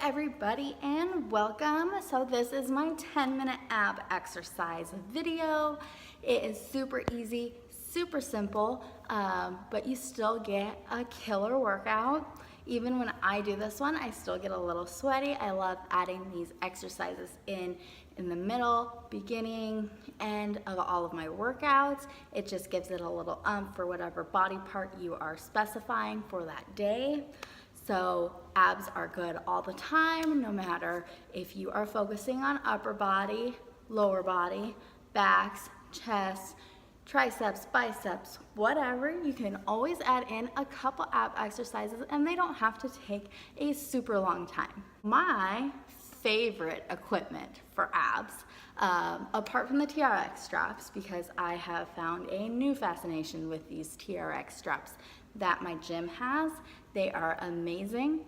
everybody and welcome. So this is my 10-minute ab exercise video. It is super easy, super simple, but you still get a killer workout. Even when I do this one, I still get a little sweaty. I love adding these exercises in the middle, beginning, end of all of my workouts. It just gives it a little for whatever body part you are specifying for that day. So abs are good all the time, no matter if you are focusing on upper body, lower body, backs, chest, triceps, biceps, whatever. You can always add in a couple ab exercises and they don't have to take a super long time. My favorite equipment for abs, apart from the TRX straps, because I have found a new fascination with these TRX straps that my gym has. They are amazing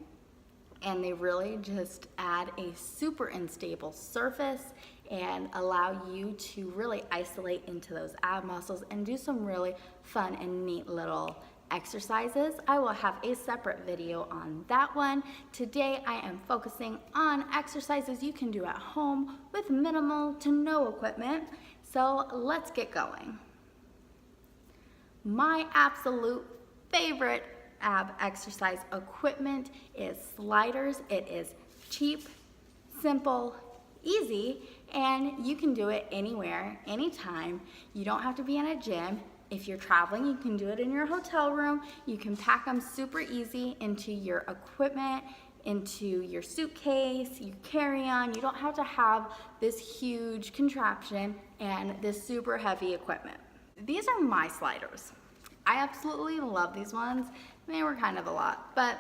and they really just add a super unstable surface and allow you to really isolate into those ab muscles and do some really fun and neat little exercises. I will have a separate video on that one. Today I am focusing on exercises you can do at home with minimal to no equipment. So let's get going. My absolute favorite ab exercise equipment is sliders. It is cheap, simple, easy, and you can do it anywhere, anytime. You don't have to be in a gym. If you're traveling, you can do it in your hotel room. You can pack them super easy into your equipment, into your suitcase, your carry-on. You don't have to have this huge contraption and this super heavy equipment. These are my sliders. I absolutely love these ones. They were kind of a lot, but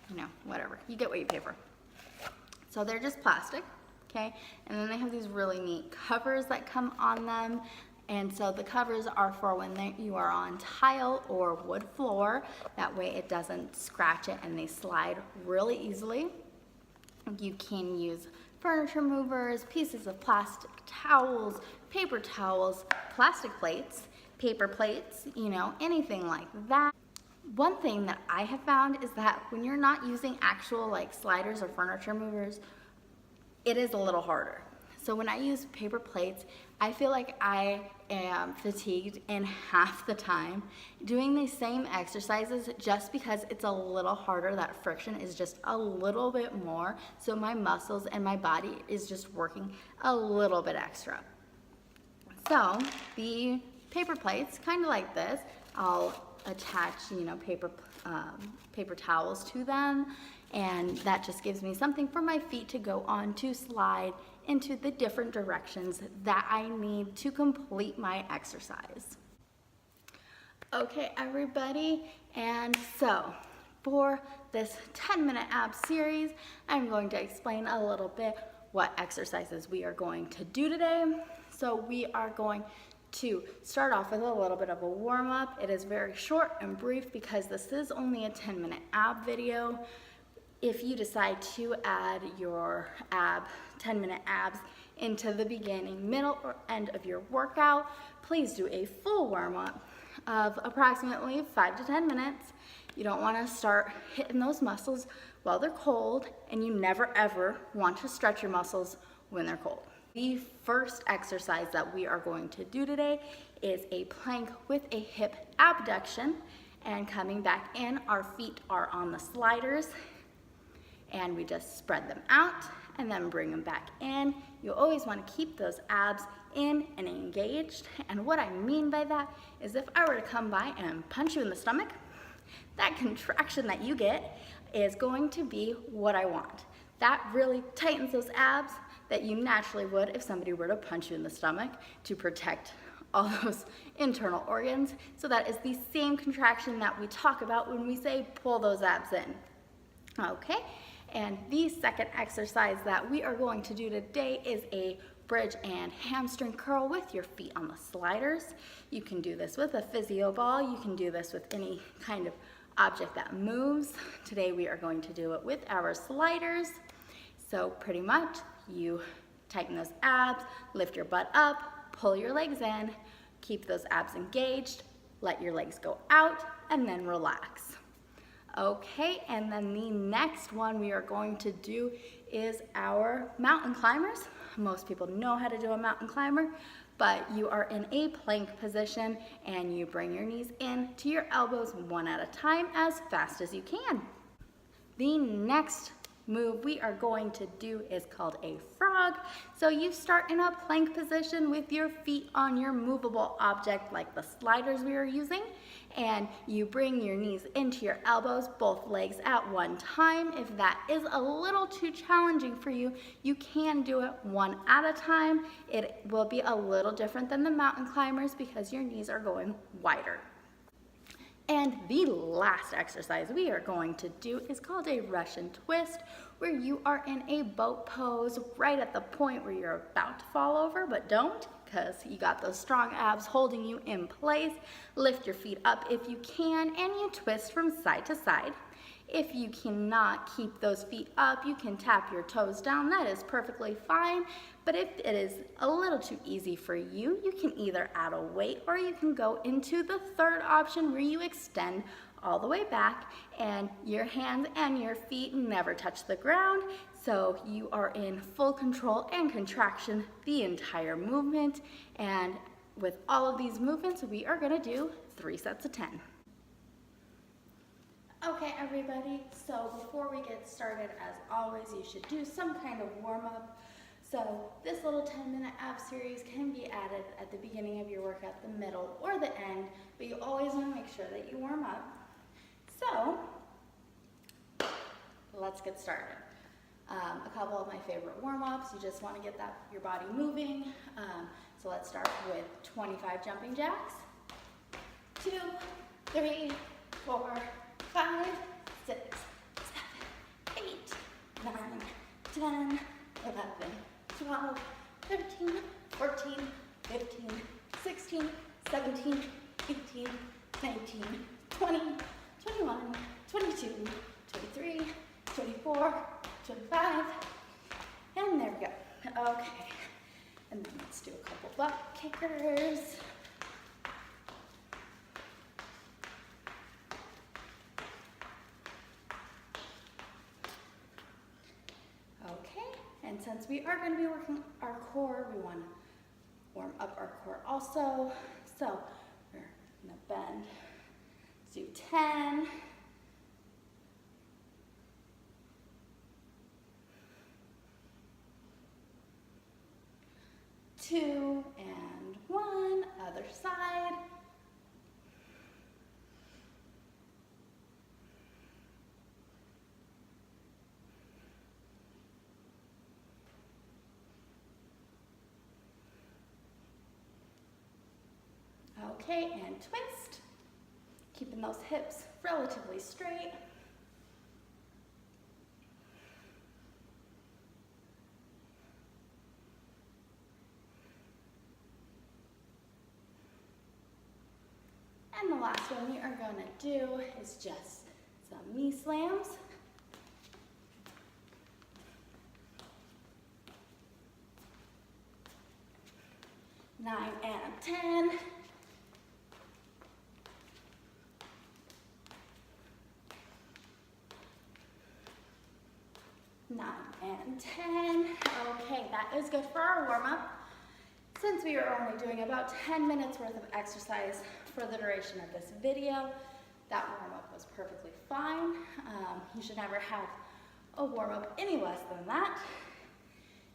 you know, whatever. You get what you pay for. So they're just plastic, okay? And then they have these really neat covers that come on them. And so the covers are for when you are on tile or wood floor. That way it doesn't scratch it and they slide really easily. You can use furniture movers, pieces of plastic towels, paper towels, plastic plates, paper plates, you know, anything like that. One thing that I have found is that when you're not using actual like sliders or furniture movers, it is a little harder. So when I use paper plates, I feel like I am fatigued in half the time doing these same exercises just because it's a little harder. That friction is just a little bit more. So my muscles and my body is just working a little bit extra. So the paper plates, kind of like this, I'll attach, you know, paper towels to them, and that just gives me something for my feet to go on to slide into the different directions that I need to complete my exercise. Okay, everybody, and so for this 10-minute ab series, I'm going to explain a little bit what exercises we are going to do today. So we are going to start off with a little bit of a warm-up. It is very short and brief because this is only a 10-minute ab video. If you decide to add your 10-minute abs into the beginning, middle, or end of your workout, please do a full warm-up of approximately 5 to 10 minutes. You don't want to start hitting those muscles while they're cold, and you never ever want to stretch your muscles when they're cold. The first exercise that we are going to do today is a plank with a hip abduction, and coming back in, our feet are on the sliders and we just spread them out and then bring them back in. You always want to keep those abs in and engaged, and what I mean by that is if I were to come by and punch you in the stomach, that contraction that you get is going to be what I want. That really tightens those abs that you naturally would if somebody were to punch you in the stomach to protect all those internal organs. So that is the same contraction that we talk about when we say pull those abs in. Okay, and the second exercise that we are going to do today is a bridge and hamstring curl with your feet on the sliders. You can do this with a physio ball. You can do this with any kind of object that moves. Today we are going to do it with our sliders. So pretty much you tighten those abs, lift your butt up, pull your legs in, keep those abs engaged, let your legs go out, and then relax. Okay, and then the next one we are going to do is our mountain climbers. Most people know how to do a mountain climber, but you are in a plank position and you bring your knees in to your elbows one at a time as fast as you can. The next move we are going to do is called a frog. So you start in a plank position with your feet on your movable object like the sliders we are using, and you bring your knees into your elbows, both legs at one time. If that is a little too challenging for you, you can do it one at a time. It will be a little different than the mountain climbers because your knees are going wider. And the last exercise we are going to do is called a Russian twist, where you are in a boat pose right at the point where you're about to fall over, but don't, because you got those strong abs holding you in place. Lift your feet up if you can, and you twist from side to side. If you cannot keep those feet up, you can tap your toes down. That is perfectly fine. But if it is a little too easy for you, you can either add a weight or you can go into the third option where you extend all the way back and your hands and your feet never touch the ground. So you are in full control and contraction the entire movement. And with all of these movements, we are gonna do 3 sets of 10. Okay, everybody, so before we get started, as always, you should do some kind of warm-up. So this little 10-minute ab series can be added at the beginning of your workout, the middle, or the end, but you always want to make sure that you warm up. So let's get started. A couple of my favorite warm-ups, you just want to get your body moving. So let's start with 25 jumping jacks. 2, 3, 4, 5, 6, 7, 8, 9, 10, 11, 12, 13, 14, 15, 16, 17, 18, 19, 20, 21, 22, 23, 24, 25, and there we go. Okay, and then let's do a couple butt kickers. And since we are going to be working our core, we want to warm up our core also. So we're going to bend. Let's do 10. 2 and 1, other side. Okay, and twist, keeping those hips relatively straight. And the last one we are going to do is just some knee slams. Nine and 10. 9 and 10. Okay, that is good for our warm-up. Since we are only doing about 10 minutes worth of exercise for the duration of this video, that warm-up was perfectly fine. You should never have a warm-up any less than that.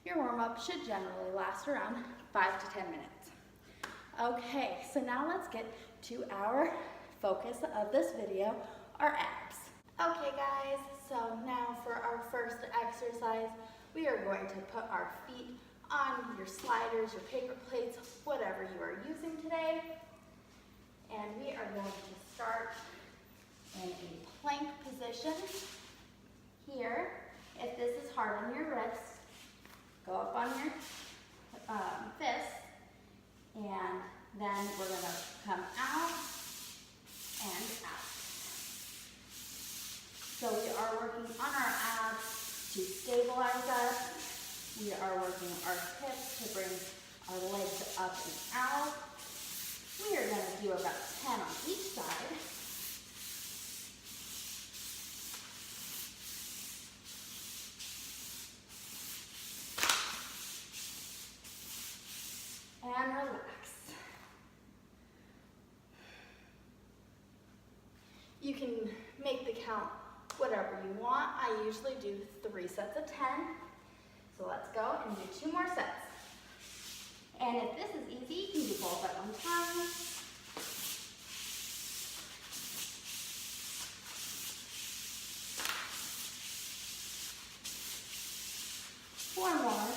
Your warm-up should generally last around 5 to 10 minutes. Okay, so now let's get to our focus of this video, our abs. Okay guys, so now for our first exercise, we are going to put our feet on your sliders, your paper plates, whatever you are using today. And we are going to start in a plank position. Here, if this is hard on your wrists, go up on your fists, and then we're going to come out and out. So we are working on our abs to stabilize us. We are working our hips to bring our legs up and out. We are going to do about 10 on each side. You can make the count whatever you want. I usually do 3 sets of 10. So let's go and do 2 more sets. And if this is easy, you can do both at one time. Four more.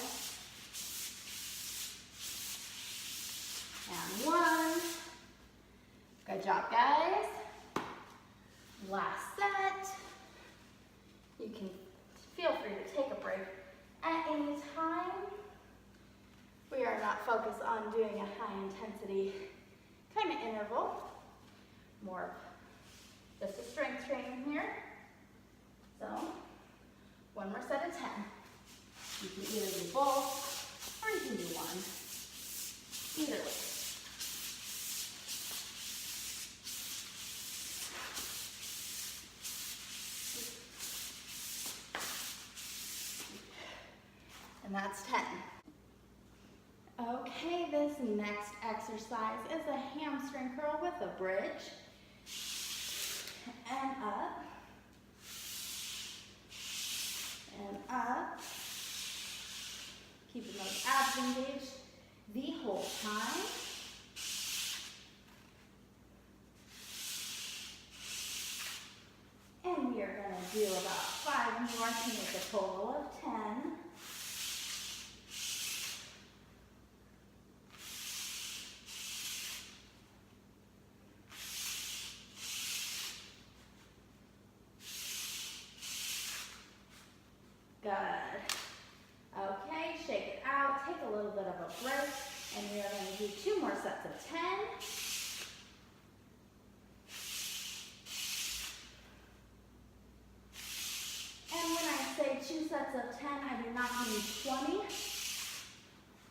And 1. Good job, guys. Last set. You can feel free to take a break at any time. We are not focused on doing a high intensity kind of interval. More of just a strength training here. So, 1 more set of 10. You can either do both or you can do 1. Either way. And that's 10. Okay, this next exercise is a hamstring curl with a bridge. And up. And up. Keeping those abs engaged the whole time. And we are going to do about 5 more to make a total of 10. Good. Okay, shake it out, take a little bit of a break, and we are going to do 2 more sets of 10. And when I say 2 sets of 10, I do not mean 20.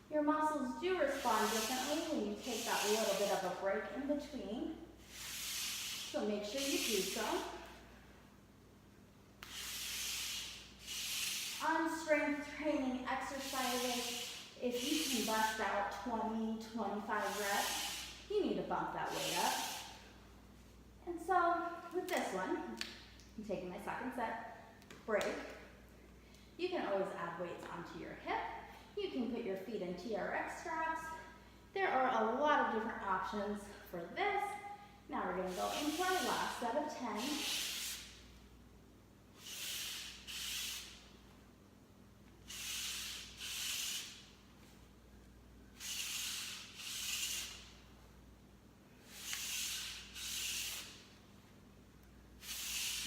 Your muscles do respond differently when you take that little bit of a break in between. So make sure you do so. On strength training exercises, if you can bust out 20, 25 reps, you need to bump that weight up. And so with this one, I'm taking my second set, break. You can always add weights onto your hip. You can put your feet in TRX straps. There are a lot of different options for this. Now we're going to go into our last set of 10.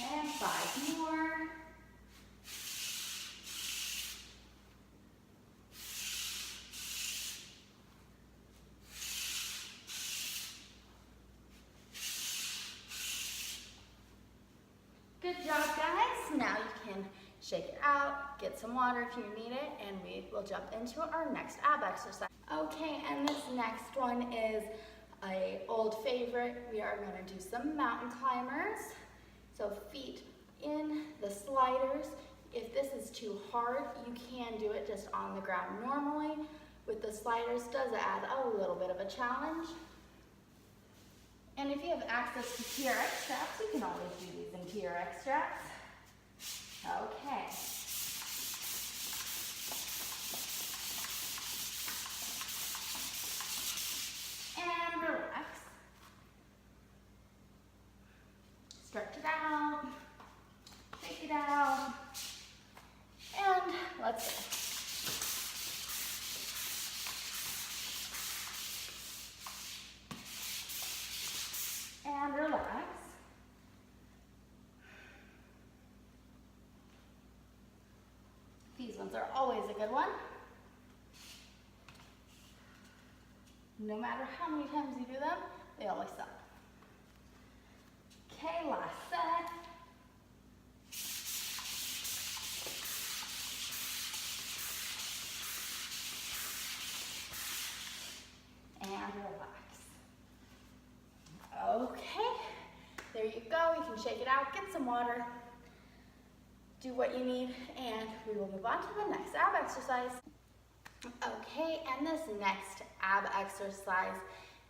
And 5 more. Good job, guys. Now you can shake it out, get some water if you need it, and we will jump into our next ab exercise. Okay, and this next one is an old favorite. We are going to do some mountain climbers. So feet in the sliders. If this is too hard, you can do it just on the ground normally. With the sliders, does add a little bit of a challenge. And if you have access to TRX straps, you can always do these in TRX straps. Okay. And relax. Stretch it out. Shake it out. And let's go. And relax. These ones are always a good one. No matter how many times you do them, they always suck. Okay, last set. And relax. Okay, there you go. You can shake it out, get some water, do what you need, and we will move on to the next ab exercise. Okay, and this next ab exercise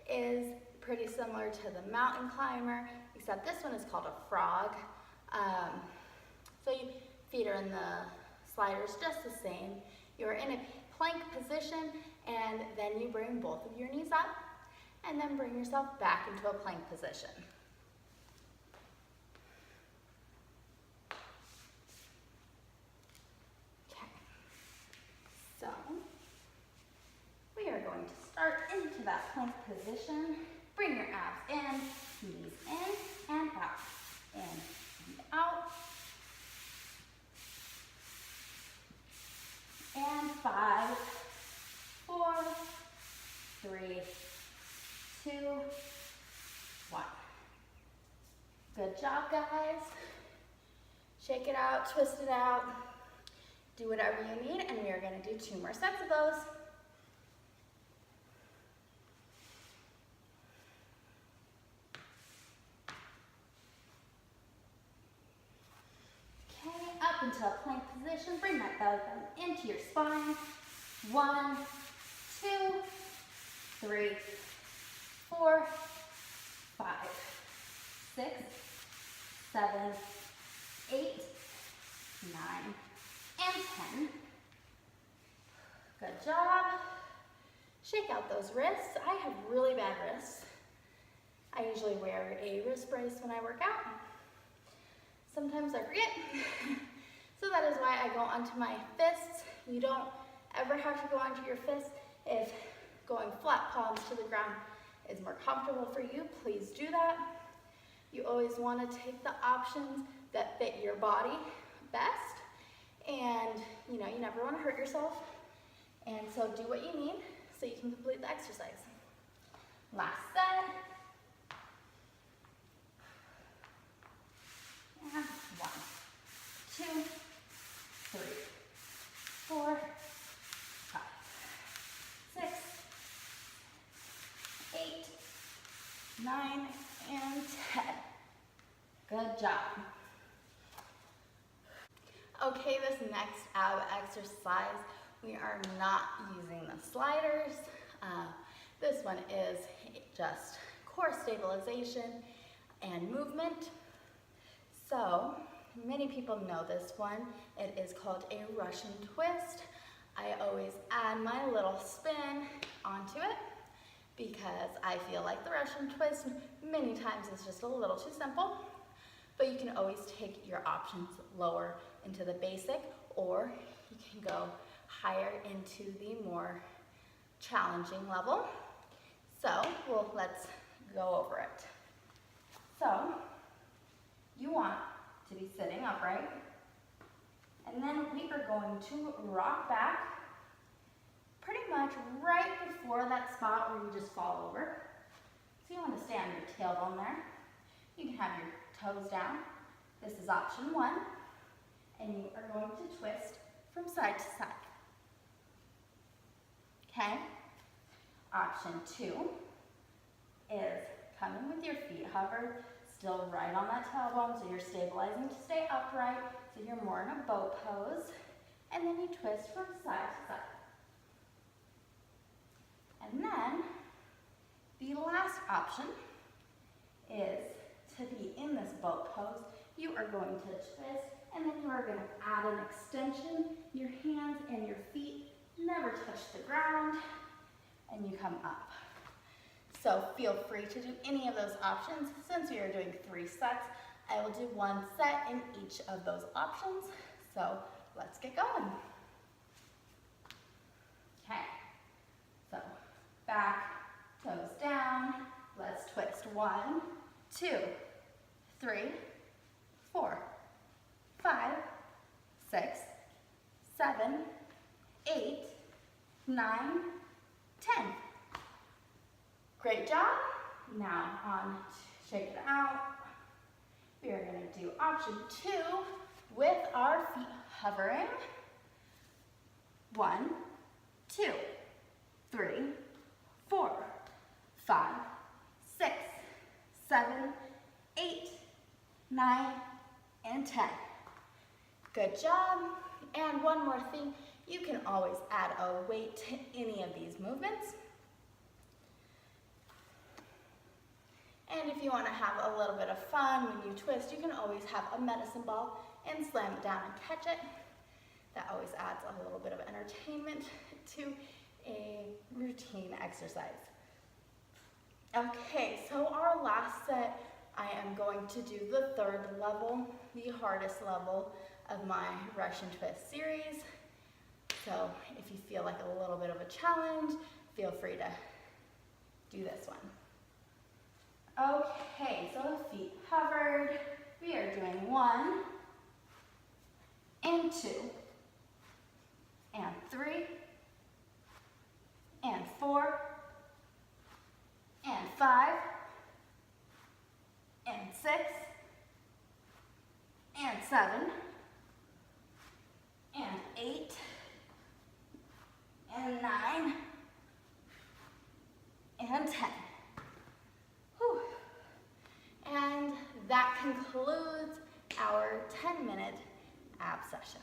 is pretty similar to the mountain climber, except this one is called a frog. So your feet are in the sliders just the same. You're in a plank position, and then you bring both of your knees up, and then bring yourself back into a plank position. Okay, so we are going to start into that plank position. Bring your abs in, knees in and out, in and out. And 5, 4, 3, 2, 1. Good job, guys. Shake it out, twist it out. Do whatever you need, and we are going to do 2 more sets of those. Up into a plank position, bring that belly button into your spine. 1, 2, 3, 4, 5, 6, 7, 8, 9, and 10. Good job. Shake out those wrists. I have really bad wrists. I usually wear a wrist brace when I work out. Sometimes I forget. So that is why I go onto my fists. You don't ever have to go onto your fists. If going flat palms to the ground is more comfortable for you, please do that. You always want to take the options that fit your body best. And you never want to hurt yourself. And so do what you need so you can complete the exercise. Last set. And 1, 2, 3, 4, 5, 6, 8, 9, and 10. Good job. Okay, this next ab exercise, we are not using the sliders. This one is just core stabilization and movement. So, many people know this one. It is called a Russian twist. I always add my little spin onto it because I feel like the Russian twist many times is just a little too simple. But you can always take your options lower into the basic, or you can go higher into the more challenging level. So, let's go over it. So, you want to be sitting upright, and then we are going to rock back pretty much right before that spot where you just fall over. So you want to stay on your tailbone there. You can have your toes down. This is option 1, and you are going to twist from side to side. Okay? Option 2 is coming with your feet hovered, still right on that tailbone, so you're stabilizing to stay upright, so you're more in a boat pose, and then you twist from side to side. And then, the last option is to be in this boat pose. You are going to twist, and then you are going to add an extension. Your hands and your feet never touch the ground, and you come up. So feel free to do any of those options. Since we are doing 3 sets, I will do 1 set in each of those options. So let's get going. Okay, so back, toes down. Let's twist. 1, 2, 3, 4, 5, 6, 7, 8, 9, 10. Great job. Now on shake it out. We are going to do option 2 with our feet hovering. 1, 2, 3, 4, 5, 6, 7, 8, 9, and 10. Good job. And one more thing, you can always add a weight to any of these movements. And if you want to have a little bit of fun when you twist, you can always have a medicine ball and slam it down and catch it. That always adds a little bit of entertainment to a routine exercise. Okay, so our last set, I am going to do the third level, the hardest level of my Russian twist series. So if you feel like a little bit of a challenge, feel free to do this one. Okay, so feet hovered. We are doing 1 and 2 and 3 and 4 and 5 and 6 and 7 and 8 and 9 and 10. Whew. And that concludes our 10-minute ab session.